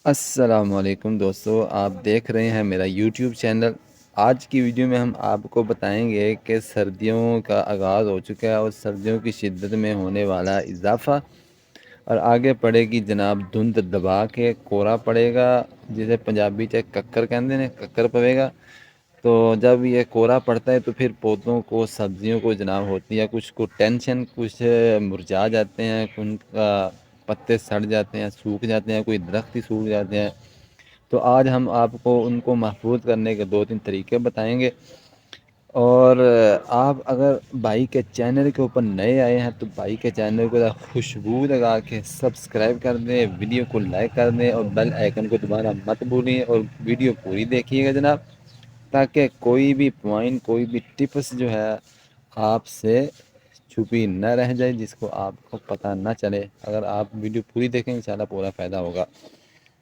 السلام علیکم دوستو، آپ دیکھ رہے ہیں میرا یوٹیوب چینل۔ آج کی ویڈیو میں ہم آپ کو بتائیں گے کہ سردیوں کا آغاز ہو چکا ہے اور سردیوں کی شدت میں ہونے والا اضافہ، اور آگے پڑے گی جناب دھند دبا کے کورا پڑے گا، جسے پنجابی چ ککر کہندے ہیں، ککر پڑے گا۔ تو جب یہ کورا پڑتا ہے تو پھر پودوں کو، سبزیوں کو جناب ہوتی ہے کچھ کو ٹینشن، کچھ مرجھا جاتے ہیں، ان کا پتے سڑ جاتے ہیں، سوکھ جاتے ہیں، کوئی درخت ہی سوکھ جاتے ہیں۔ تو آج ہم آپ کو ان کو محفوظ کرنے کے 2-3 طریقے بتائیں گے۔ اور آپ اگر بھائی کے چینل کے اوپر نئے آئے ہیں تو بھائی کے چینل کو خوشبو لگا کے سبسکرائب کر دیں، ویڈیو کو لائک کر دیں اور بیل آئیکن کو دبانا مت بھولیں، اور ویڈیو پوری دیکھیے گا جناب، تاکہ کوئی بھی پوائنٹ، کوئی بھی ٹپس جو ہے آپ سے چھپی نہ رہ جائے، جس کو آپ کو پتہ نہ چلے۔ اگر آپ ویڈیو پوری دیکھیں انشاءاللہ پورا فائدہ ہوگا۔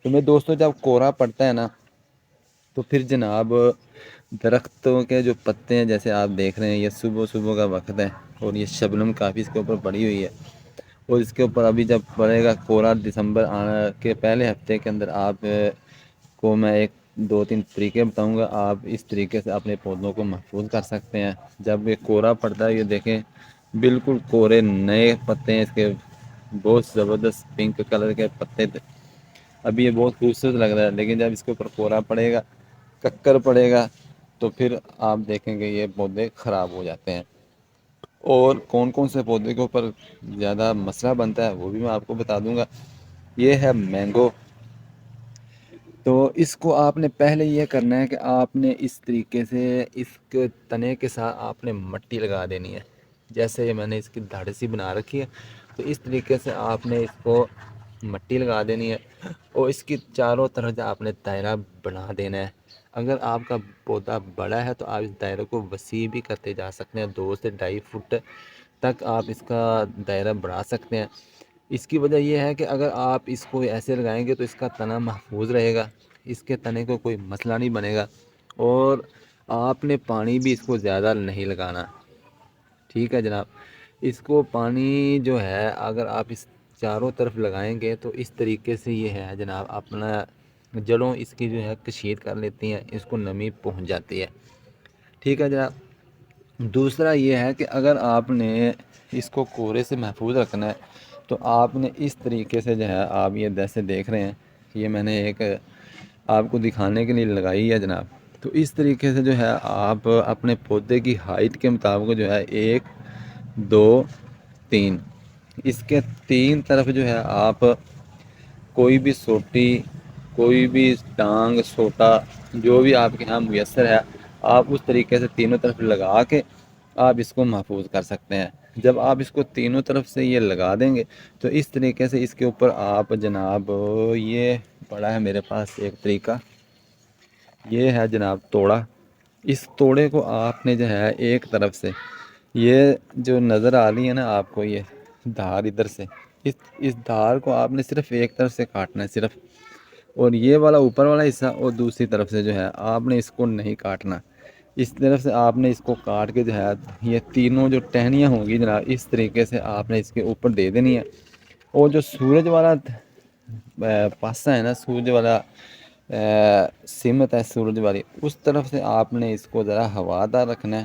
تو میں دوستوں، جب کورا پڑتا ہے نا تو پھر جناب درختوں کے جو پتے ہیں، جیسے آپ دیکھ رہے ہیں یہ صبح صبح کا وقت ہے اور یہ شبنم کافی اس کے اوپر پڑی ہوئی ہے، اور اس کے اوپر ابھی جب پڑے گا کورا دسمبر آنے کے پہلے ہفتے کے اندر، آپ کو میں 1-2-3 طریقے بتاؤں گا، آپ اس طریقے سے اپنے پودوں کو محفوظ کر سکتے ہیں۔ جب یہ کورا پڑتا ہے، یہ دیکھیں بالکل کورے نئے پتے ہیں اس کے، بہت زبردست پنک کلر کے پتے تھے، ابھی یہ بہت خوبصورت لگ رہا ہے، لیکن جب اس کے اوپر کورا پڑے گا، ککر پڑے گا، تو پھر آپ دیکھیں گے یہ پودے خراب ہو جاتے ہیں۔ اور کون کون سے پودے کے اوپر زیادہ مسئلہ بنتا ہے وہ بھی میں آپ کو بتا دوں گا۔ یہ ہے مینگو۔ تو اس کو آپ نے پہلے یہ کرنا ہے کہ آپ نے اس طریقے سے اس کے تنے کے ساتھ آپ نے مٹی لگا دینی ہے، جیسے یہ میں نے اس کی دھڑ سی بنا رکھی ہے، تو اس طریقے سے آپ نے اس کو مٹی لگا دینی ہے، اور اس کی چاروں طرف آپ نے دائرہ بنا دینا ہے۔ اگر آپ کا پودا بڑا ہے تو آپ اس دائرے کو وسیع بھی کرتے جا سکتے ہیں، 2 سے 2.5 فٹ تک آپ اس کا دائرہ بڑھا سکتے ہیں۔ اس کی وجہ یہ ہے کہ اگر آپ اس کو ایسے لگائیں گے تو اس کا تنا محفوظ رہے گا، اس کے تنے کو کوئی مسئلہ نہیں بنے گا، اور آپ نے پانی بھی اس کو زیادہ نہیں لگانا، ٹھیک ہے جناب۔ اس کو پانی جو ہے اگر آپ اس چاروں طرف لگائیں گے تو اس طریقے سے یہ ہے جناب، اپنا جڑوں اس کی جو ہے کشید کر لیتی ہیں، اس کو نمی پہنچ جاتی ہے، ٹھیک ہے جناب۔ دوسرا یہ ہے کہ اگر آپ نے اس کو کورے سے محفوظ رکھنا ہے تو آپ نے اس طریقے سے جو ہے، آپ یہ جیسے دیکھ رہے ہیں، یہ میں نے ایک آپ کو دکھانے کے لیے لگائی ہے جناب۔ تو اس طریقے سے جو ہے آپ اپنے پودے کی ہائٹ کے مطابق جو ہے 1 2 3 اس کے 3 طرف جو ہے آپ کوئی بھی سوٹی، کوئی بھی ٹانگ، سوٹا، جو بھی آپ کے یہاں میسر ہے، آپ اس طریقے سے تینوں طرف لگا کے آپ اس کو محفوظ کر سکتے ہیں۔ جب آپ اس کو تینوں طرف سے یہ لگا دیں گے تو اس طریقے سے اس کے اوپر آپ جناب، یہ پڑا ہے میرے پاس ایک طریقہ، یہ ہے جناب توڑا۔ اس توڑے کو آپ نے جو ہے ایک طرف سے، یہ جو نظر آ رہی ہے نا آپ کو، یہ دھار ادھر سے، اس دھار کو آپ نے صرف ایک طرف سے کاٹنا ہے صرف، اور یہ والا اوپر والا حصہ اور دوسری طرف سے جو ہے آپ نے اس کو نہیں کاٹنا، اس طرف سے آپ نے اس کو کاٹ کے جو ہے یہ تینوں جو ٹہنیاں ہوں گی جناب، اس طریقے سے آپ نے اس کے اوپر دے دینی ہے۔ اور جو سورج والا پاسا ہے نا، سورج والا سمت ہے سورج والی، اس طرف سے آپ نے اس کو ذرا ہوادار رکھنا ہے،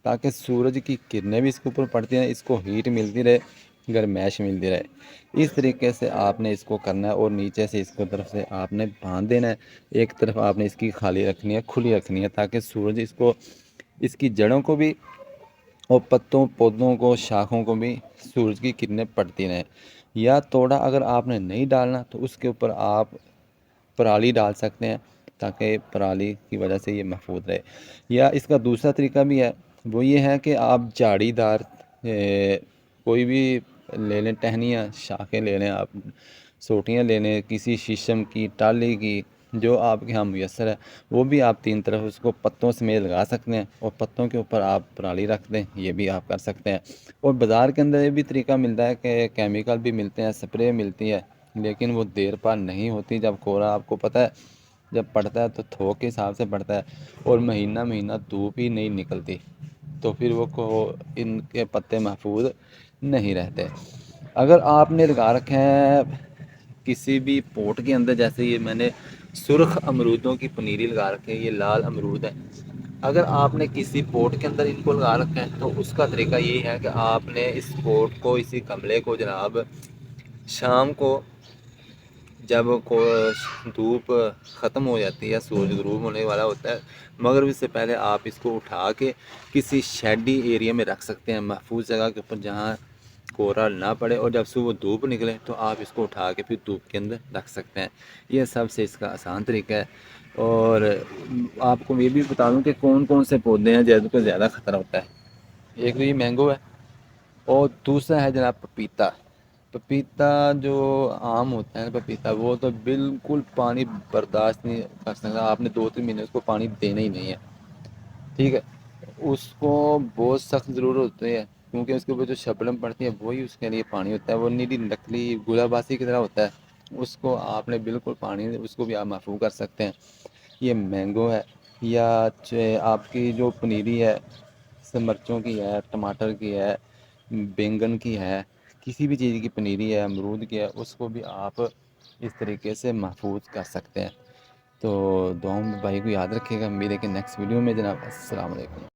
تاکہ سورج کی کرنیں بھی اس کے اوپر پڑتی ہیں، اس کو ہیٹ ملتی رہے، گرمائش ملتی رہے۔ اس طریقے سے آپ نے اس کو کرنا ہے، اور نیچے سے اس کو طرف سے آپ نے باندھ دینا ہے، ایک طرف آپ نے اس کی خالی رکھنی ہے، کھلی رکھنی ہے، تاکہ سورج اس کو، اس کی جڑوں کو بھی اور پتوں، پودوں کو، شاخوں کو بھی سورج کی کرنیں پڑتی رہیں۔ یا توڑا اگر آپ نے نہیں ڈالنا تو اس کے اوپر آپ پرالی ڈال سکتے ہیں، تاکہ پرالی کی وجہ سے یہ محفوظ رہے۔ یا اس کا دوسرا طریقہ بھی ہے، وہ یہ ہے کہ آپ جھاڑی دار کوئی بھی لے لیں، ٹہنیاں، شاخیں لے لیں، آپ سوٹیاں لے لیں، کسی شیشم کی، ٹالی کی، جو آپ کے یہاں میسر ہے، وہ بھی آپ 3 طرف اس کو پتوں سمیت لگا سکتے ہیں، اور پتوں کے اوپر آپ پرالی رکھ دیں، یہ بھی آپ کر سکتے ہیں۔ اور بازار کے اندر یہ بھی طریقہ ملتا ہے کہ کیمیکل بھی ملتے ہیں، سپرے ملتی ہے، لیکن وہ دیر پا نہیں ہوتی۔ جب کورا آپ کو پتہ ہے جب پڑتا ہے تو تھوک کے حساب سے پڑتا ہے، اور مہینہ مہینہ دھوپ ہی نہیں نکلتی، تو پھر وہ ان کے پتے محفوظ نہیں رہتے۔ اگر آپ نے لگا رکھے ہیں کسی بھی پوٹ کے اندر، جیسے یہ میں نے سرخ امرودوں کی پنیری لگا رکھی ہے، یہ لال امرود ہے، اگر آپ نے کسی پوٹ کے اندر ان کو لگا رکھا ہے تو اس کا طریقہ یہی ہے کہ آپ نے اس پوٹ کو، اسی گملے کو جناب شام کو جب دھوپ ختم ہو جاتی ہے، سورج غروب ہونے والا ہوتا ہے، مغرب سے پہلے آپ اس کو اٹھا کے کسی شیڈی ایریا میں رکھ سکتے ہیں، محفوظ جگہ کے اوپر جہاں کورا نہ پڑے، اور جب صبح دھوپ نکلے تو آپ اس کو اٹھا کے پھر دھوپ کے اندر رکھ سکتے ہیں۔ یہ سب سے اس کا آسان طریقہ ہے۔ اور آپ کو یہ بھی بتا دوں کہ کون کون سے پودے ہیں جن کو زیادہ خطرہ ہوتا ہے۔ ایک تو یہ مینگو ہے، اور دوسرا ہے جناب پپیتا۔ پپیتا جو آم ہوتا ہے پپیتا، وہ تو بالکل پانی برداشت نہیں کر سکتا، آپ نے 2-3 مہینے اس کو پانی دینا ہی نہیں ہے، ٹھیک ہے۔ اس کو بہت سخت ضرورت ہوتی ہے، کیونکہ اس کے اوپر جو شبنم پڑتی ہے وہی اس کے لیے پانی ہوتا ہے، وہ نیلی نکلی گلاباسی کی طرح ہوتا ہے، اس کو آپ نے بالکل پانی، اس کو بھی آپ محفوظ کر سکتے ہیں۔ یہ مینگو ہے، یا آپ کی جو پنیری ہے، مرچوں کی ہے، ٹماٹر کی ہے، بینگن کی ہے، کسی بھی چیز کی پنیری ہے، امرود کی ہے، اس کو بھی آپ اس طریقے سے محفوظ کر سکتے ہیں۔ تو دعاؤں میں بھائی کو یاد رکھیے گا، ملے کہ نیکسٹ ویڈیو میں جناب۔ السلام علیکم۔